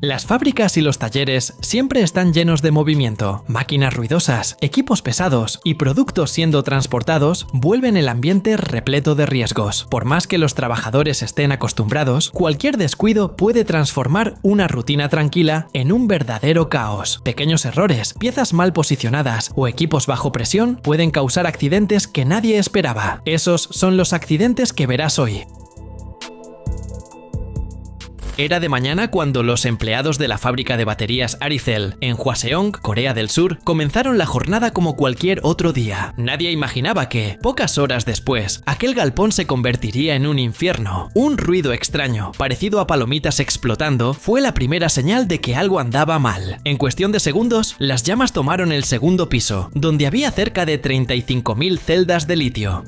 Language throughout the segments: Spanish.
Las fábricas y los talleres siempre están llenos de movimiento. Máquinas ruidosas, equipos pesados y productos siendo transportados vuelven el ambiente repleto de riesgos. Por más que los trabajadores estén acostumbrados, cualquier descuido puede transformar una rutina tranquila en un verdadero caos. Pequeños errores, piezas mal posicionadas o equipos bajo presión pueden causar accidentes que nadie esperaba. Esos son los accidentes que verás hoy. Era de mañana cuando los empleados de la fábrica de baterías Aricel en Hwaseong, Corea del Sur, comenzaron la jornada como cualquier otro día. Nadie imaginaba que, pocas horas después, aquel galpón se convertiría en un infierno. Un ruido extraño, parecido a palomitas explotando, fue la primera señal de que algo andaba mal. En cuestión de segundos, las llamas tomaron el segundo piso, donde había cerca de 35.000 celdas de litio.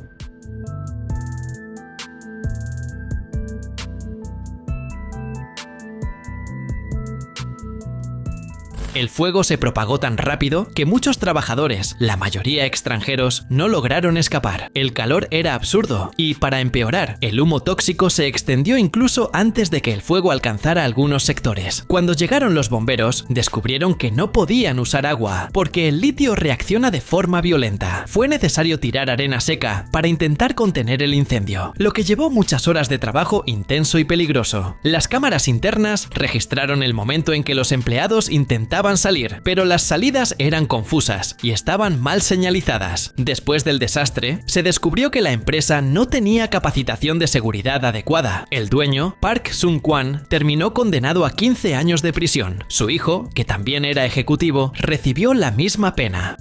El fuego se propagó tan rápido que muchos trabajadores, la mayoría extranjeros, no lograron escapar. El calor era absurdo y, para empeorar, el humo tóxico se extendió incluso antes de que el fuego alcanzara algunos sectores. Cuando llegaron los bomberos, descubrieron que no podían usar agua, porque el litio reacciona de forma violenta. Fue necesario tirar arena seca para intentar contener el incendio, lo que llevó muchas horas de trabajo intenso y peligroso. Las cámaras internas registraron el momento en que los empleados intentaban salir, pero las salidas eran confusas y estaban mal señalizadas. Después del desastre, se descubrió que la empresa no tenía capacitación de seguridad adecuada. El dueño, Park Sung-kwan, terminó condenado a 15 años de prisión. Su hijo, que también era ejecutivo, recibió la misma pena.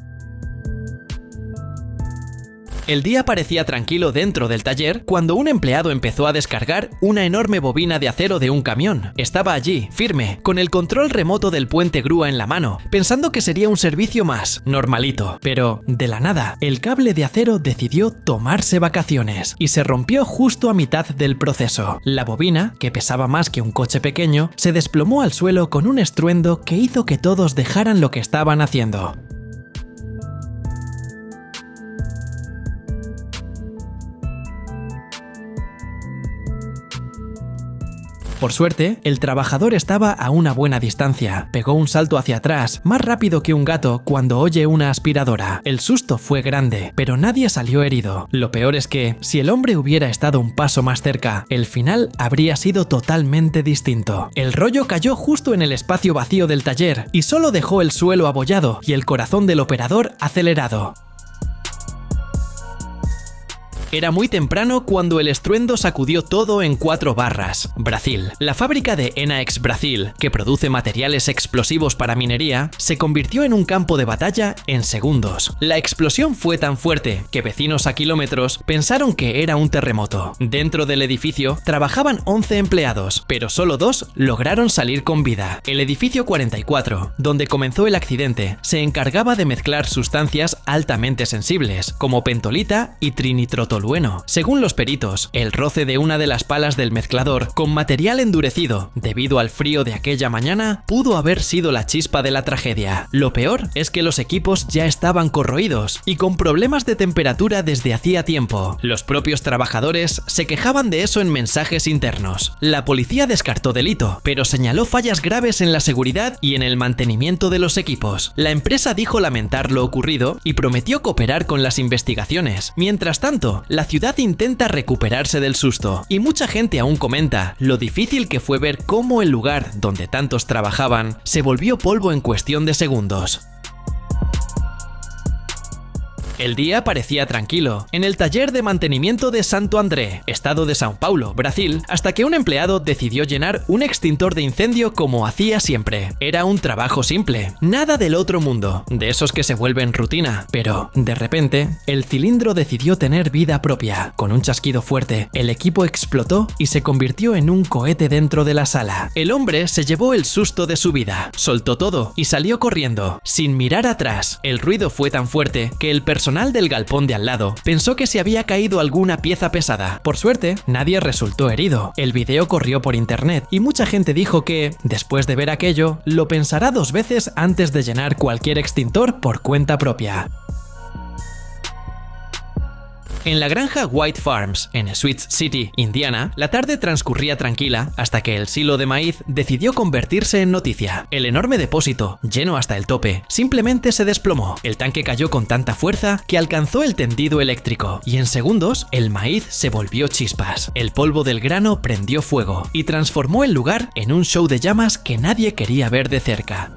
El día parecía tranquilo dentro del taller cuando un empleado empezó a descargar una enorme bobina de acero de un camión. Estaba allí, firme, con el control remoto del puente grúa en la mano, pensando que sería un servicio más, normalito. Pero, de la nada, el cable de acero decidió tomarse vacaciones y se rompió justo a mitad del proceso. La bobina, que pesaba más que un coche pequeño, se desplomó al suelo con un estruendo que hizo que todos dejaran lo que estaban haciendo. Por suerte, el trabajador estaba a una buena distancia. Pegó un salto hacia atrás, más rápido que un gato cuando oye una aspiradora. El susto fue grande, pero nadie salió herido. Lo peor es que, si el hombre hubiera estado un paso más cerca, el final habría sido totalmente distinto. El rollo cayó justo en el espacio vacío del taller y solo dejó el suelo abollado y el corazón del operador acelerado. Era muy temprano cuando el estruendo sacudió todo en 4 barras. Brasil. La fábrica de Enaex Brasil, que produce materiales explosivos para minería, se convirtió en un campo de batalla en segundos. La explosión fue tan fuerte que vecinos a kilómetros pensaron que era un terremoto. Dentro del edificio trabajaban 11 empleados, pero solo 2 lograron salir con vida. El edificio 44, donde comenzó el accidente, se encargaba de mezclar sustancias altamente sensibles, como pentolita y trinitrotolueno. Según los peritos, el roce de una de las palas del mezclador con material endurecido debido al frío de aquella mañana pudo haber sido la chispa de la tragedia. Lo peor es que los equipos ya estaban corroídos y con problemas de temperatura desde hacía tiempo. Los propios trabajadores se quejaban de eso en mensajes internos. La policía descartó delito, pero señaló fallas graves en la seguridad y en el mantenimiento de los equipos. La empresa dijo lamentar lo ocurrido y prometió cooperar con las investigaciones. Mientras tanto, la ciudad intenta recuperarse del susto y mucha gente aún comenta lo difícil que fue ver cómo el lugar donde tantos trabajaban se volvió polvo en cuestión de segundos. El día parecía tranquilo en el taller de mantenimiento de Santo André, estado de São Paulo, Brasil, hasta que un empleado decidió llenar un extintor de incendio como hacía siempre. Era un trabajo simple, nada del otro mundo, de esos que se vuelven rutina, pero, de repente, el cilindro decidió tener vida propia. Con un chasquido fuerte, el equipo explotó y se convirtió en un cohete dentro de la sala. El hombre se llevó el susto de su vida, soltó todo y salió corriendo, sin mirar atrás. El ruido fue tan fuerte que el personal del galpón de al lado pensó que se había caído alguna pieza pesada. Por suerte, nadie resultó herido. El video corrió por internet y mucha gente dijo que, después de ver aquello, lo pensará 2 veces antes de llenar cualquier extintor por cuenta propia. En la granja White Farms, en Sweet City, Indiana, la tarde transcurría tranquila hasta que el silo de maíz decidió convertirse en noticia. El enorme depósito, lleno hasta el tope, simplemente se desplomó. El tanque cayó con tanta fuerza que alcanzó el tendido eléctrico y en segundos el maíz se volvió chispas. El polvo del grano prendió fuego y transformó el lugar en un show de llamas que nadie quería ver de cerca.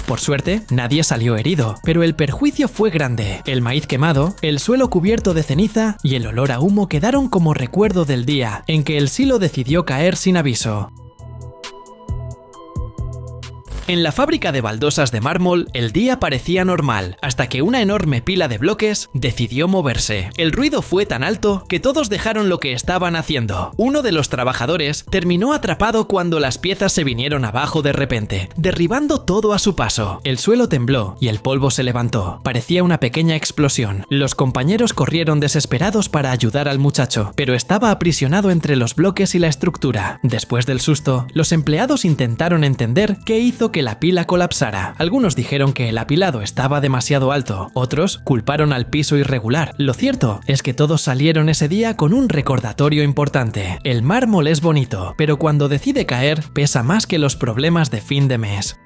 Por suerte, nadie salió herido, pero el perjuicio fue grande. El maíz quemado, el suelo cubierto de ceniza y el olor a humo quedaron como recuerdo del día en que el silo decidió caer sin aviso. En la fábrica de baldosas de mármol, el día parecía normal, hasta que una enorme pila de bloques decidió moverse. El ruido fue tan alto que todos dejaron lo que estaban haciendo. Uno de los trabajadores terminó atrapado cuando las piezas se vinieron abajo de repente, derribando todo a su paso. El suelo tembló y el polvo se levantó. Parecía una pequeña explosión. Los compañeros corrieron desesperados para ayudar al muchacho, pero estaba aprisionado entre los bloques y la estructura. Después del susto, los empleados intentaron entender qué hizo que la pila colapsara. Algunos dijeron que el apilado estaba demasiado alto, otros culparon al piso irregular. Lo cierto es que todos salieron ese día con un recordatorio importante. El mármol es bonito, pero cuando decide caer, pesa más que los problemas de fin de mes.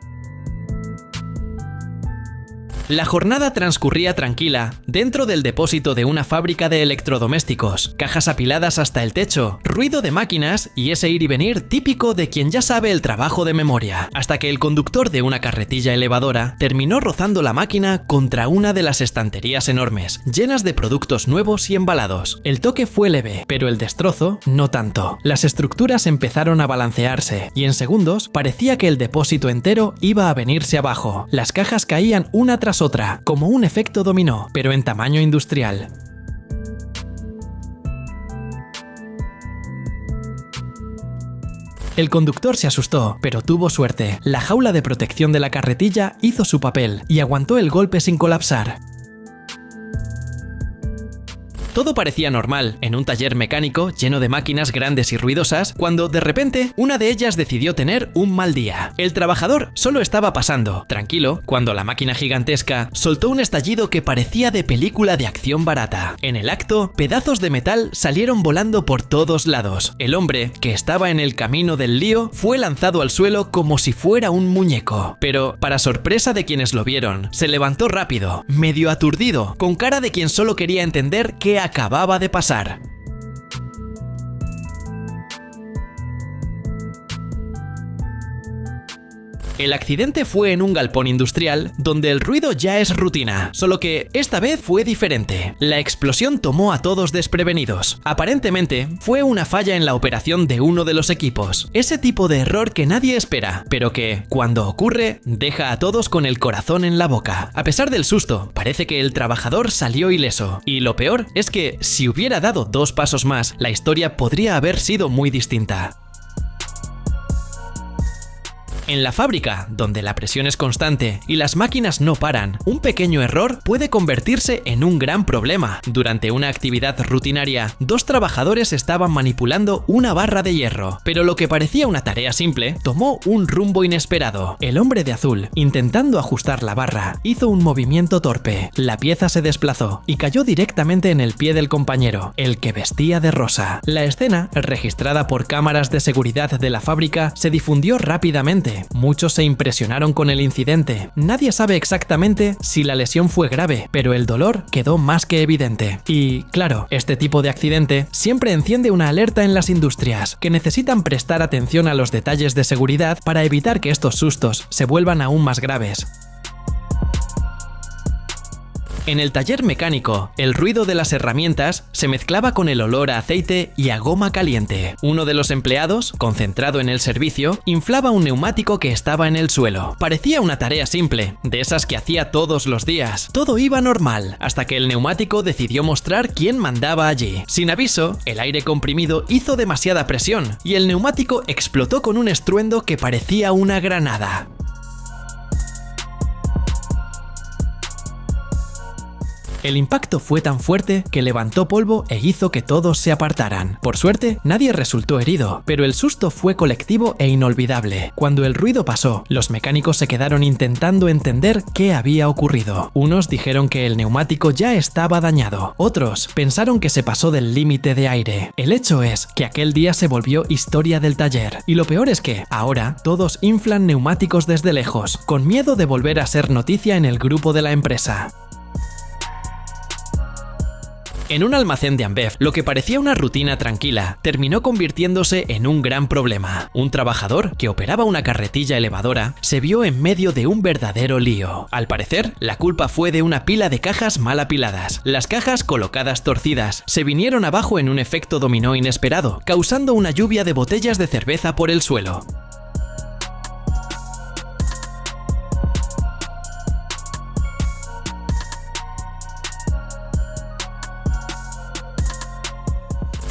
La jornada transcurría tranquila dentro del depósito de una fábrica de electrodomésticos, cajas apiladas hasta el techo, ruido de máquinas y ese ir y venir típico de quien ya sabe el trabajo de memoria, hasta que el conductor de una carretilla elevadora terminó rozando la máquina contra una de las estanterías enormes, llenas de productos nuevos y embalados. El toque fue leve, pero el destrozo no tanto. Las estructuras empezaron a balancearse y en segundos parecía que el depósito entero iba a venirse abajo. Las cajas caían una tras otra, como un efecto dominó, pero en tamaño industrial. El conductor se asustó, pero tuvo suerte. La jaula de protección de la carretilla hizo su papel y aguantó el golpe sin colapsar. Todo parecía normal en un taller mecánico lleno de máquinas grandes y ruidosas, cuando de repente una de ellas decidió tener un mal día. El trabajador solo estaba pasando, tranquilo, cuando la máquina gigantesca soltó un estallido que parecía de película de acción barata. En el acto, pedazos de metal salieron volando por todos lados. El hombre, que estaba en el camino del lío, fue lanzado al suelo como si fuera un muñeco. Pero, para sorpresa de quienes lo vieron, se levantó rápido, medio aturdido, con cara de quien solo quería entender qué acababa de pasar. El accidente fue en un galpón industrial donde el ruido ya es rutina, solo que esta vez fue diferente. La explosión tomó a todos desprevenidos. Aparentemente, fue una falla en la operación de uno de los equipos. Ese tipo de error que nadie espera, pero que, cuando ocurre, deja a todos con el corazón en la boca. A pesar del susto, parece que el trabajador salió ileso. Y lo peor es que, si hubiera dado 2 pasos más, la historia podría haber sido muy distinta. En la fábrica, donde la presión es constante y las máquinas no paran, un pequeño error puede convertirse en un gran problema. Durante una actividad rutinaria, 2 trabajadores estaban manipulando una barra de hierro, pero lo que parecía una tarea simple tomó un rumbo inesperado. El hombre de azul, intentando ajustar la barra, hizo un movimiento torpe. La pieza se desplazó y cayó directamente en el pie del compañero, el que vestía de rosa. La escena, registrada por cámaras de seguridad de la fábrica, se difundió rápidamente. Muchos se impresionaron con el incidente. Nadie sabe exactamente si la lesión fue grave, pero el dolor quedó más que evidente. Y, claro, este tipo de accidente siempre enciende una alerta en las industrias, que necesitan prestar atención a los detalles de seguridad para evitar que estos sustos se vuelvan aún más graves. En el taller mecánico, el ruido de las herramientas se mezclaba con el olor a aceite y a goma caliente. Uno de los empleados, concentrado en el servicio, inflaba un neumático que estaba en el suelo. Parecía una tarea simple, de esas que hacía todos los días. Todo iba normal, hasta que el neumático decidió mostrar quién mandaba allí. Sin aviso, el aire comprimido hizo demasiada presión, y el neumático explotó con un estruendo que parecía una granada. El impacto fue tan fuerte que levantó polvo e hizo que todos se apartaran. Por suerte, nadie resultó herido, pero el susto fue colectivo e inolvidable. Cuando el ruido pasó, los mecánicos se quedaron intentando entender qué había ocurrido. Unos dijeron que el neumático ya estaba dañado, otros pensaron que se pasó del límite de aire. El hecho es que aquel día se volvió historia del taller, y lo peor es que ahora todos inflan neumáticos desde lejos, con miedo de volver a ser noticia en el grupo de la empresa. En un almacén de Ambev, lo que parecía una rutina tranquila terminó convirtiéndose en un gran problema. Un trabajador que operaba una carretilla elevadora se vio en medio de un verdadero lío. Al parecer, la culpa fue de una pila de cajas mal apiladas. Las cajas colocadas torcidas se vinieron abajo en un efecto dominó inesperado, causando una lluvia de botellas de cerveza por el suelo.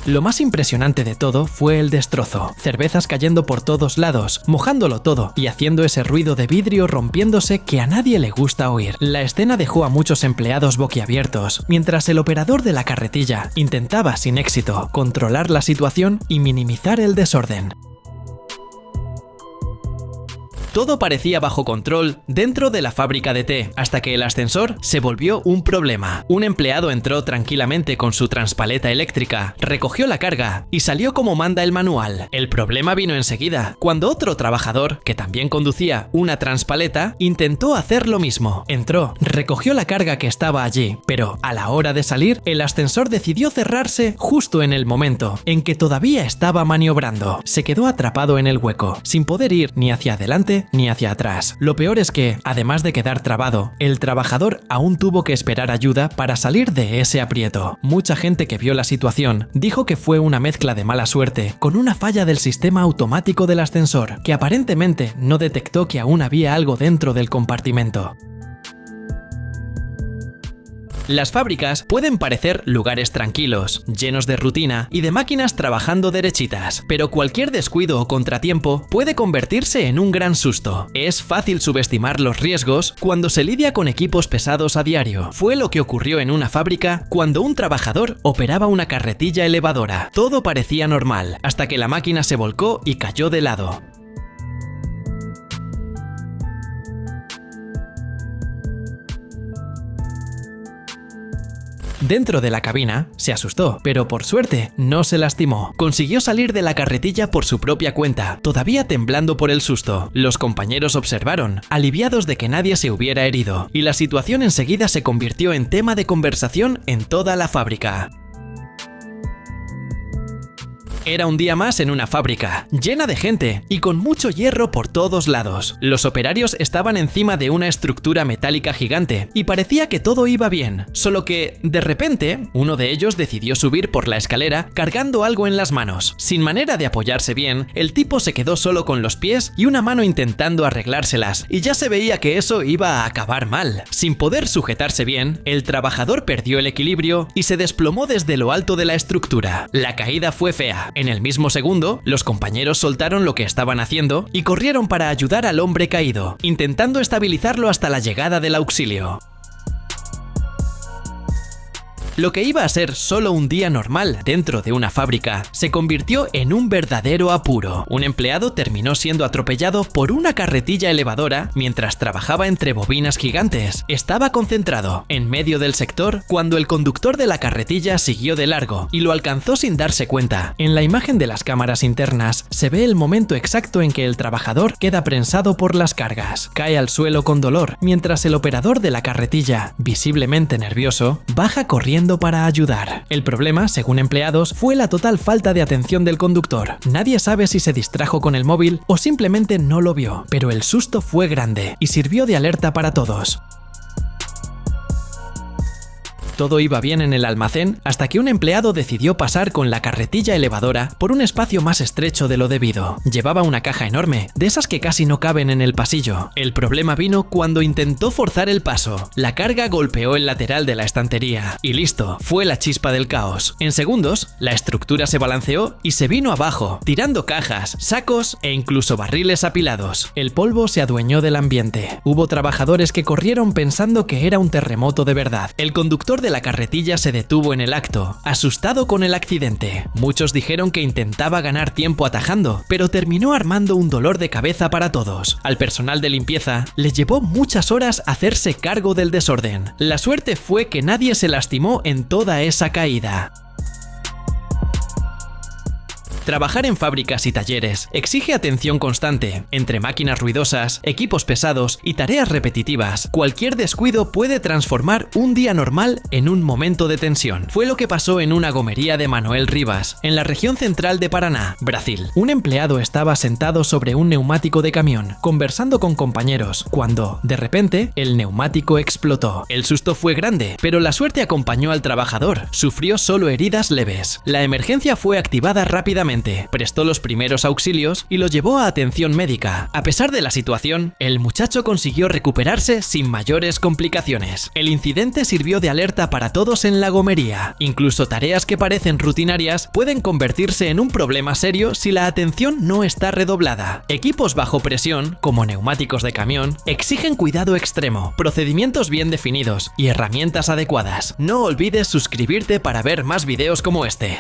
Lo más impresionante de todo fue el destrozo, cervezas cayendo por todos lados, mojándolo todo y haciendo ese ruido de vidrio rompiéndose que a nadie le gusta oír. La escena dejó a muchos empleados boquiabiertos, mientras el operador de la carretilla intentaba sin éxito controlar la situación y minimizar el desorden. Todo parecía bajo control dentro de la fábrica de té, hasta que el ascensor se volvió un problema. Un empleado entró tranquilamente con su transpaleta eléctrica, recogió la carga y salió como manda el manual. El problema vino enseguida, cuando otro trabajador, que también conducía una transpaleta, intentó hacer lo mismo. Entró, recogió la carga que estaba allí, pero a la hora de salir, el ascensor decidió cerrarse justo en el momento en que todavía estaba maniobrando. Se quedó atrapado en el hueco, sin poder ir ni hacia adelante ni hacia atrás. Lo peor es que, además de quedar trabado, el trabajador aún tuvo que esperar ayuda para salir de ese aprieto. Mucha gente que vio la situación dijo que fue una mezcla de mala suerte con una falla del sistema automático del ascensor, que aparentemente no detectó que aún había algo dentro del compartimento. Las fábricas pueden parecer lugares tranquilos, llenos de rutina y de máquinas trabajando derechitas, pero cualquier descuido o contratiempo puede convertirse en un gran susto. Es fácil subestimar los riesgos cuando se lidia con equipos pesados a diario. Fue lo que ocurrió en una fábrica cuando un trabajador operaba una carretilla elevadora. Todo parecía normal, hasta que la máquina se volcó y cayó de lado. Dentro de la cabina, se asustó, pero por suerte no se lastimó. Consiguió salir de la carretilla por su propia cuenta, todavía temblando por el susto. Los compañeros observaron, aliviados de que nadie se hubiera herido, y la situación enseguida se convirtió en tema de conversación en toda la fábrica. Era un día más en una fábrica, llena de gente y con mucho hierro por todos lados. Los operarios estaban encima de una estructura metálica gigante y parecía que todo iba bien, solo que, de repente, uno de ellos decidió subir por la escalera cargando algo en las manos. Sin manera de apoyarse bien, el tipo se quedó solo con los pies y una mano intentando arreglárselas, y ya se veía que eso iba a acabar mal. Sin poder sujetarse bien, el trabajador perdió el equilibrio y se desplomó desde lo alto de la estructura. La caída fue fea. En el mismo segundo, los compañeros soltaron lo que estaban haciendo y corrieron para ayudar al hombre caído, intentando estabilizarlo hasta la llegada del auxilio. Lo que iba a ser solo un día normal dentro de una fábrica se convirtió en un verdadero apuro. Un empleado terminó siendo atropellado por una carretilla elevadora mientras trabajaba entre bobinas gigantes. Estaba concentrado en medio del sector cuando el conductor de la carretilla siguió de largo y lo alcanzó sin darse cuenta. En la imagen de las cámaras internas se ve el momento exacto en que el trabajador queda prensado por las cargas. Cae al suelo con dolor, mientras el operador de la carretilla, visiblemente nervioso, baja corriendo para ayudar. El problema, según empleados, fue la total falta de atención del conductor. Nadie sabe si se distrajo con el móvil o simplemente no lo vio, pero el susto fue grande y sirvió de alerta para todos. Todo iba bien en el almacén hasta que un empleado decidió pasar con la carretilla elevadora por un espacio más estrecho de lo debido. Llevaba una caja enorme, de esas que casi no caben en el pasillo. El problema vino cuando intentó forzar el paso. La carga golpeó el lateral de la estantería y listo, fue la chispa del caos. En segundos, la estructura se balanceó y se vino abajo, tirando cajas, sacos e incluso barriles apilados. El polvo se adueñó del ambiente. Hubo trabajadores que corrieron pensando que era un terremoto de verdad. El conductor de la carretilla se detuvo en el acto, asustado con el accidente. Muchos dijeron que intentaba ganar tiempo atajando, pero terminó armando un dolor de cabeza para todos. Al personal de limpieza le llevó muchas horas hacerse cargo del desorden. La suerte fue que nadie se lastimó en toda esa caída. Trabajar en fábricas y talleres exige atención constante. Entre máquinas ruidosas, equipos pesados y tareas repetitivas, cualquier descuido puede transformar un día normal en un momento de tensión. Fue lo que pasó en una gomería de Manuel Rivas, en la región central de Paraná, Brasil. Un empleado estaba sentado sobre un neumático de camión, conversando con compañeros, cuando, de repente, el neumático explotó. El susto fue grande, pero la suerte acompañó al trabajador. Sufrió solo heridas leves. La emergencia fue activada rápidamente. Prestó los primeros auxilios y lo llevó a atención médica. A pesar de la situación, el muchacho consiguió recuperarse sin mayores complicaciones. El incidente sirvió de alerta para todos en la gomería. Incluso tareas que parecen rutinarias pueden convertirse en un problema serio si la atención no está redoblada. Equipos bajo presión, como neumáticos de camión, exigen cuidado extremo, procedimientos bien definidos y herramientas adecuadas. No olvides suscribirte para ver más videos como este.